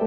I'm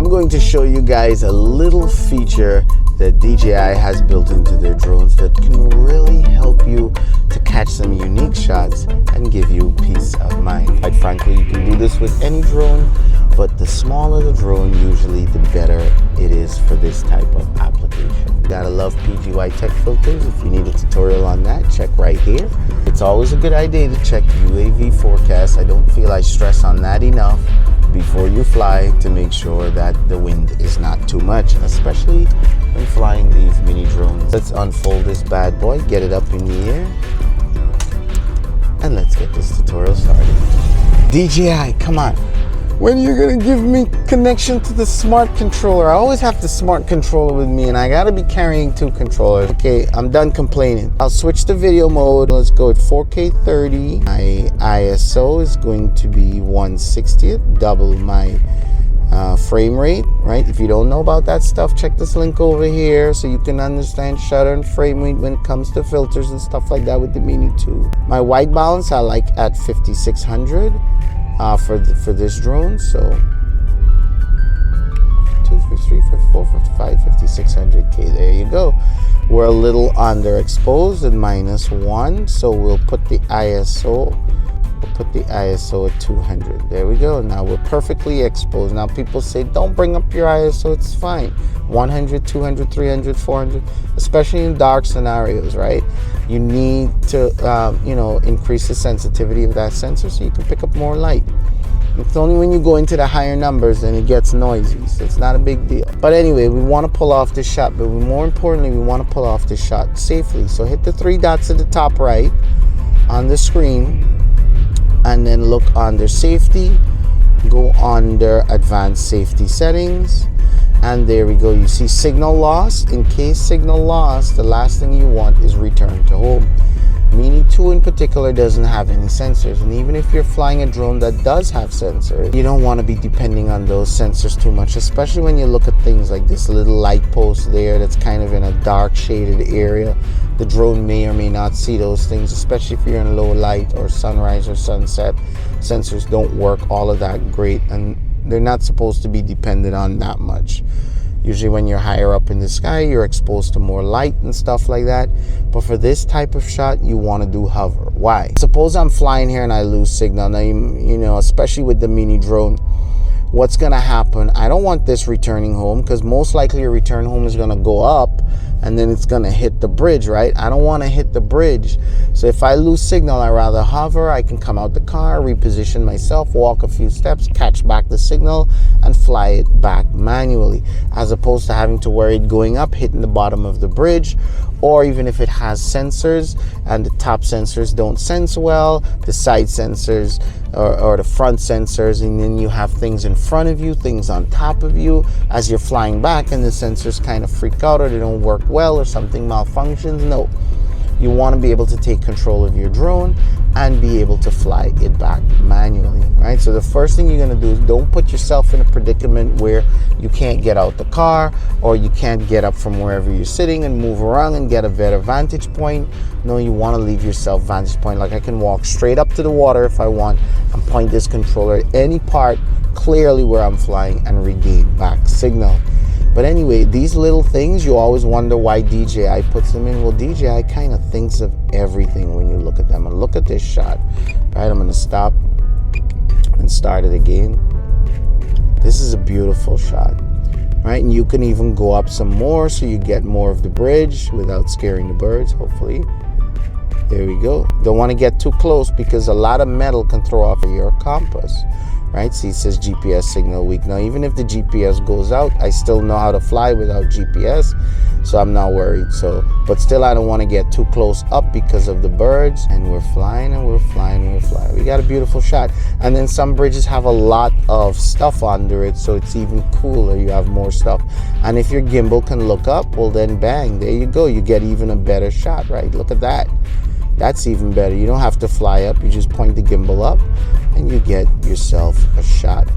going to show you guys a little feature that DJI has built into their drones that can really help you to catch some unique shots and give you peace of mind. Quite frankly, you can do this with any drone, but the smaller the drone, usually the better it is for this type of application. Gotta love PGY tech filters. If you need a tutorial on that, check right here. It's always a good idea to check UAV forecast. I don't feel I stress on that enough before you fly to make sure that the wind is not too much, especially when flying these mini drones. Let's unfold this bad boy, get it up in the air, and let's get this tutorial started. DJI, come on. When are you gonna give me connection to the smart controller? I always have the smart controller with me and I gotta be carrying two controllers. Okay, I'm done complaining. I'll switch to video mode. Let's go at 4K 30. My ISO is going to be 1/60th, double my frame rate, right? If you don't know about that stuff, check this link over here so you can understand shutter and frame rate when it comes to filters and stuff like that with the Mini 2. My white balance I like at 5600. For this drone, so 2, 3, 4, 5, 5600K. There you go. We're a little underexposed at -1, so we'll put the ISO. We'll put the ISO at 200. There we go. Now we're perfectly exposed. Now people say, don't bring up your ISO. It's fine. 100, 200, 300, 400, especially in dark scenarios, right? You need to, increase the sensitivity of that sensor so you can pick up more light. It's only when you go into the higher numbers then it gets noisy, so it's not a big deal. But anyway, we want to pull off this shot, but more importantly, we want to pull off this shot safely. So hit the 3 dots at the top right on the screen, and then look under safety, go under advanced safety settings, and there we go. You see signal loss. In case signal loss, the last thing you want is return to home. Mini 2 in particular doesn't have any sensors, and even if you're flying a drone that does have sensors, you don't want to be depending on those sensors too much, especially when you look at things like this little light post there that's kind of in a dark shaded area. The drone may or may not see those things, especially if you're in low light or sunrise or sunset. Sensors don't work all of that great, and they're not supposed to be dependent on that much. Usually when you're higher up in the sky, you're exposed to more light and stuff like that. But for this type of shot, you want to do hover. Why? Suppose I'm flying here and I lose signal. Now, you know, especially with the mini drone, what's going to happen? I don't want this returning home, because most likely your return home is going to go up and then it's going to hit the bridge, right? I don't want to hit the bridge. So if I lose signal, I rather hover. I can come out the car, reposition myself, walk a few steps, catch back the signal, and fly it back manually, as opposed to having to worry it going up, hitting the bottom of the bridge, or even if it has sensors and the top sensors don't sense well, the side sensors or the front sensors, and then you have things in front of you, things on top of you as you're flying back, and the sensors kind of freak out or they don't work well or something malfunctions. No, you want to be able to take control of your drone and be able to fly it back manually, right? So the first thing you're going to do is don't put yourself in a predicament where you can't get out the car or you can't get up from wherever you're sitting and move around and get a better vantage point. No, you want to leave yourself vantage point. Like I can walk straight up to the water if I want and point this controller at any part clearly where I'm flying and regain back signal. But anyway, these little things, you always wonder why DJI puts them in. Well, DJI kind of thinks of everything when you look at them. And look at this shot. Right, I'm going to stop and start it again. This is a beautiful shot, right? And you can even go up some more so you get more of the bridge without scaring the birds, hopefully. There we go. Don't want to get too close because a lot of metal can throw off your compass. Right, see, it says GPS signal weak. Now, even if the GPS goes out, I still know how to fly without GPS, so I'm not worried. So, but still, I don't want to get too close up because of the birds. And we're flying and we're flying and we're flying. We got a beautiful shot. And then some bridges have a lot of stuff under it, so it's even cooler. You have more stuff. And if your gimbal can look up, well, then bang, there you go. You get even a better shot, right? Look at that. That's even better. You don't have to fly up. You just point the gimbal up and you get yourself a shot.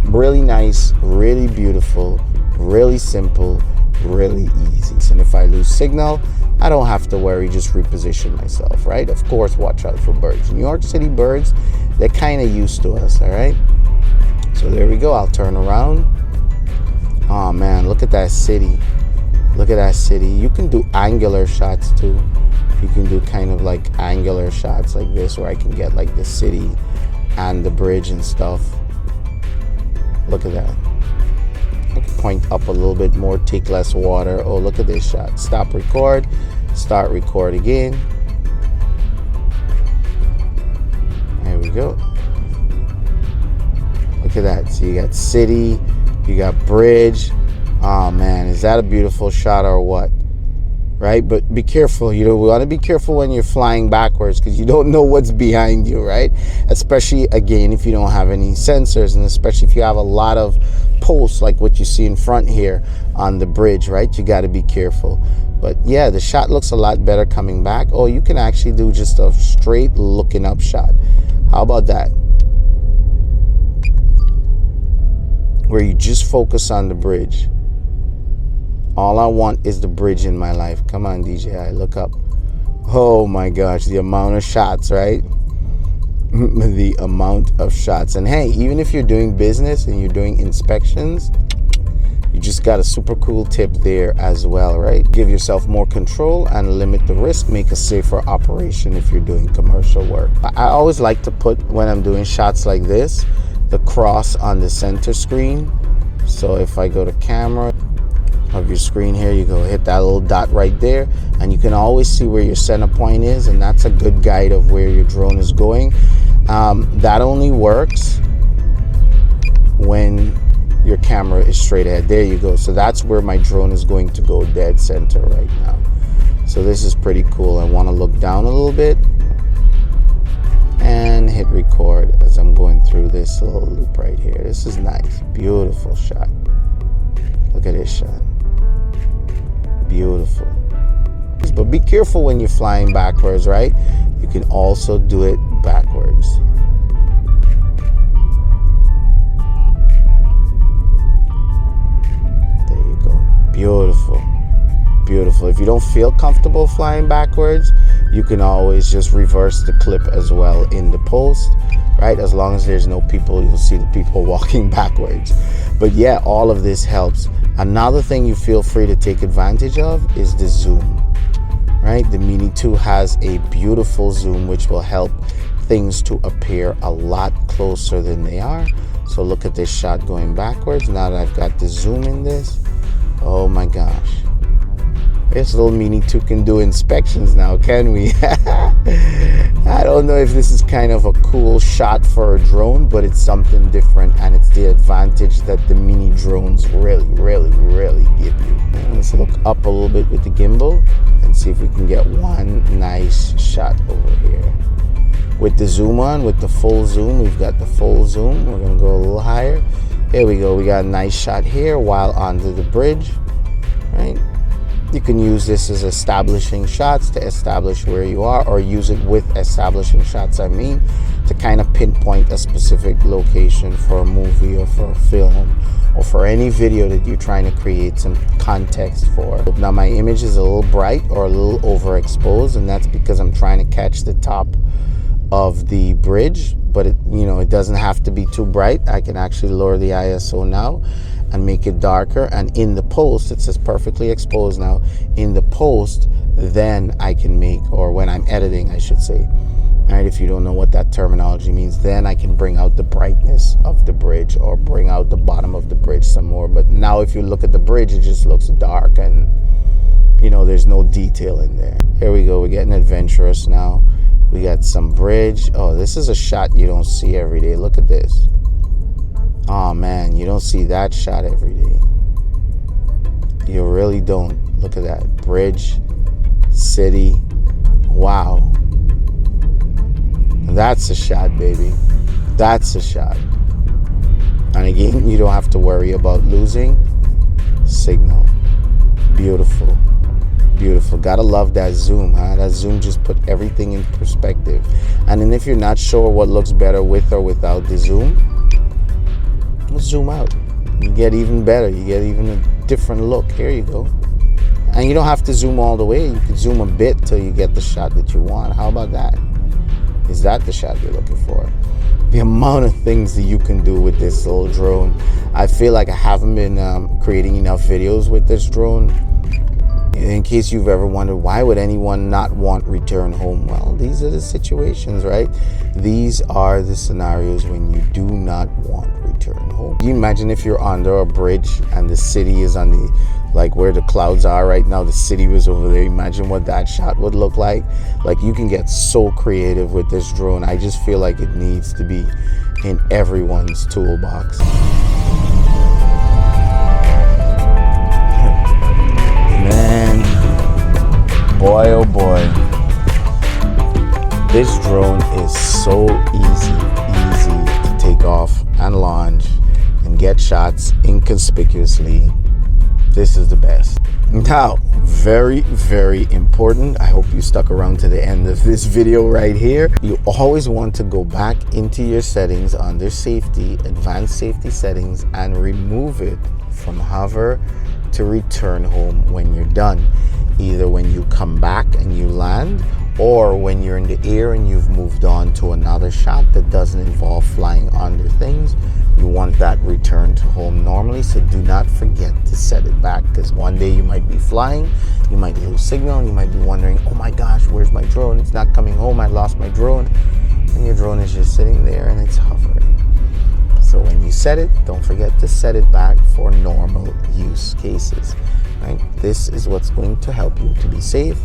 Really nice, really beautiful, really simple, really easy. And if I lose signal, I don't have to worry, just reposition myself, right? Of course, watch out for birds. New York City birds, they're kind of used to us, all right? So there we go. I'll turn around. Oh man, look at that city. Look at that city. You can do angular shots too. You can do kind of like angular shots like this, where I can get like the city and the bridge and stuff. Look at that. I can point up a little bit more, take less water. Oh, look at this shot. Stop record, start record again. There we go. Look at that. So you got city, you got bridge. Oh man, is that a beautiful shot or what? Right? But be careful. You know, we want to be careful when you're flying backwards, because you don't know what's behind you, right? Especially, again, if you don't have any sensors, and especially if you have a lot of posts like what you see in front here on the bridge, right? You got to be careful. But yeah, the shot looks a lot better coming back. Oh, you can actually do just a straight looking up shot. How about that? Where you just focus on the bridge. All I want is the bridge in my life. Come on, DJI, look up. Oh my gosh, the amount of shots, right? The amount of shots. And hey, even if you're doing business and you're doing inspections, you just got a super cool tip there as well, right? Give yourself more control and limit the risk. Make a safer operation if you're doing commercial work. I always like to put, when I'm doing shots like this, the cross on the center screen. So if I go to camera of your screen here, you go hit that little dot right there, and you can always see where your center point is, and that's a good guide of where your drone is going. That only works when your camera is straight ahead. There you go. So that's where my drone is going to go, dead center right now. So this is pretty cool. I want to look down a little bit and hit record as I'm going through this little loop right here. This is nice. Beautiful shot. Look at this shot. Beautiful. But be careful when you're flying backwards, right? You can also do it backwards. There you go. Beautiful. Beautiful. If you don't feel comfortable flying backwards, you can always just reverse the clip as well in the post, right? As long as there's no people, you'll see the people walking backwards. But yeah, all of this helps. Another thing you feel free to take advantage of is the zoom, right? The Mini 2 has a beautiful zoom, which will help things to appear a lot closer than they are. So look at this shot going backwards. Now that I've got the zoom in this, oh my gosh. This little Mini 2 can do inspections now, can we? I don't know if this is kind of a cool shot for a drone, but it's something different, and it's the advantage that the mini drones really give you. Let's look up a little bit with the gimbal and see if we can get one nice shot over here. With the zoom on, with the full zoom, we've got the full zoom. We're gonna go a little higher. Here we go. We got a nice shot here while under the bridge, right? You can use this as establishing shots to establish where you are, or use it with establishing shots, I mean, to kind of pinpoint a specific location for a movie or for a film or for any video that you're trying to create some context for. Now my image is a little bright or a little overexposed, and that's because I'm trying to catch the top of the bridge, but it, you know, it doesn't have to be too bright. I can actually lower the ISO now and make it darker, and in the post it says perfectly exposed now. In the post, then I can make, or when I'm editing I should say, right, if you don't know what that terminology means, then I can bring out the brightness of the bridge or bring out the bottom of the bridge some more. But now if you look at the bridge, it just looks dark and, you know, there's no detail in there. Here we go, we're getting adventurous now. We got some bridge. Oh, this is a shot you don't see every day. Look at this. Oh man, you don't see that shot every day. You really don't. Look at that. Bridge, city. Wow. That's a shot, baby. That's a shot. And again, you don't have to worry about losing signal. Beautiful. Beautiful. Gotta love that zoom, huh? That zoom just put everything in perspective. And then if you're not sure what looks better with or without the zoom zoom out. You get even better. You get even a different look. Here you go. And you don't have to zoom all the way. You can zoom a bit till you get the shot that you want. How about that? Is that the shot you're looking for? The amount of things that you can do with this little drone. I feel like I haven't been creating enough videos with this drone. In case you've ever wondered, why would anyone not want return home? Well, these are the situations, right? These are the scenarios when you do not want return home. Can you imagine if you're under a bridge and the city is on the, like where the clouds are right now, the city was over there. Imagine what that shot would look like. Like, you can get so creative with this drone. I just feel like it needs to be in everyone's toolbox. Man, boy oh boy, this drone is so easy to take off and launch and get shots inconspicuously. This is the best. Now, very important, I hope you stuck around to the end of this video right here. You always want to go back into your settings under safety, advanced safety settings, and remove it from hover to return home when you're done. Either when you come back and you land, or when you're in the air and you've moved on to another shot that doesn't involve flying under things. You want that return to home normally, so do not forget to set it back, because one day you might be flying, you might lose signal, and you might be wondering, oh my gosh, where's my drone? It's not coming home, I lost my drone. And your drone is just sitting there and it's hovering. So when you set it, don't forget to set it back for normal use cases, right? This is what's going to help you to be safe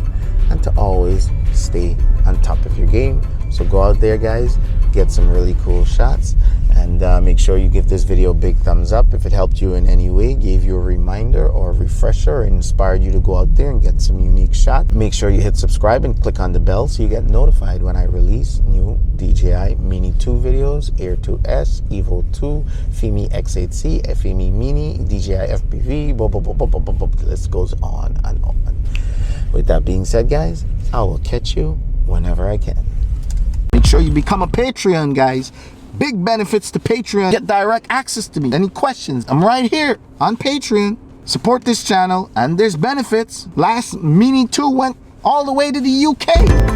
and to always stay on top of your game. So go out there, guys, get some really cool shots, and make sure you give this video a big thumbs up if it helped you in any way, gave you a reminder or a refresher, or inspired you to go out there and get some unique shots. Make sure you hit subscribe and click on the bell so you get notified when I release new DJI Mini 2 videos, Air 2S, Evo 2, FIMI X8C, FIMI Mini, DJI FPV, the list goes on and on. With that being said, guys, I will catch you whenever I can. Make sure you become a Patreon, guys. Big benefits to Patreon. Get direct access to me. Any questions? I'm right here on Patreon. Support this channel, and there's benefits. Last Mini 2 went all the way to the UK.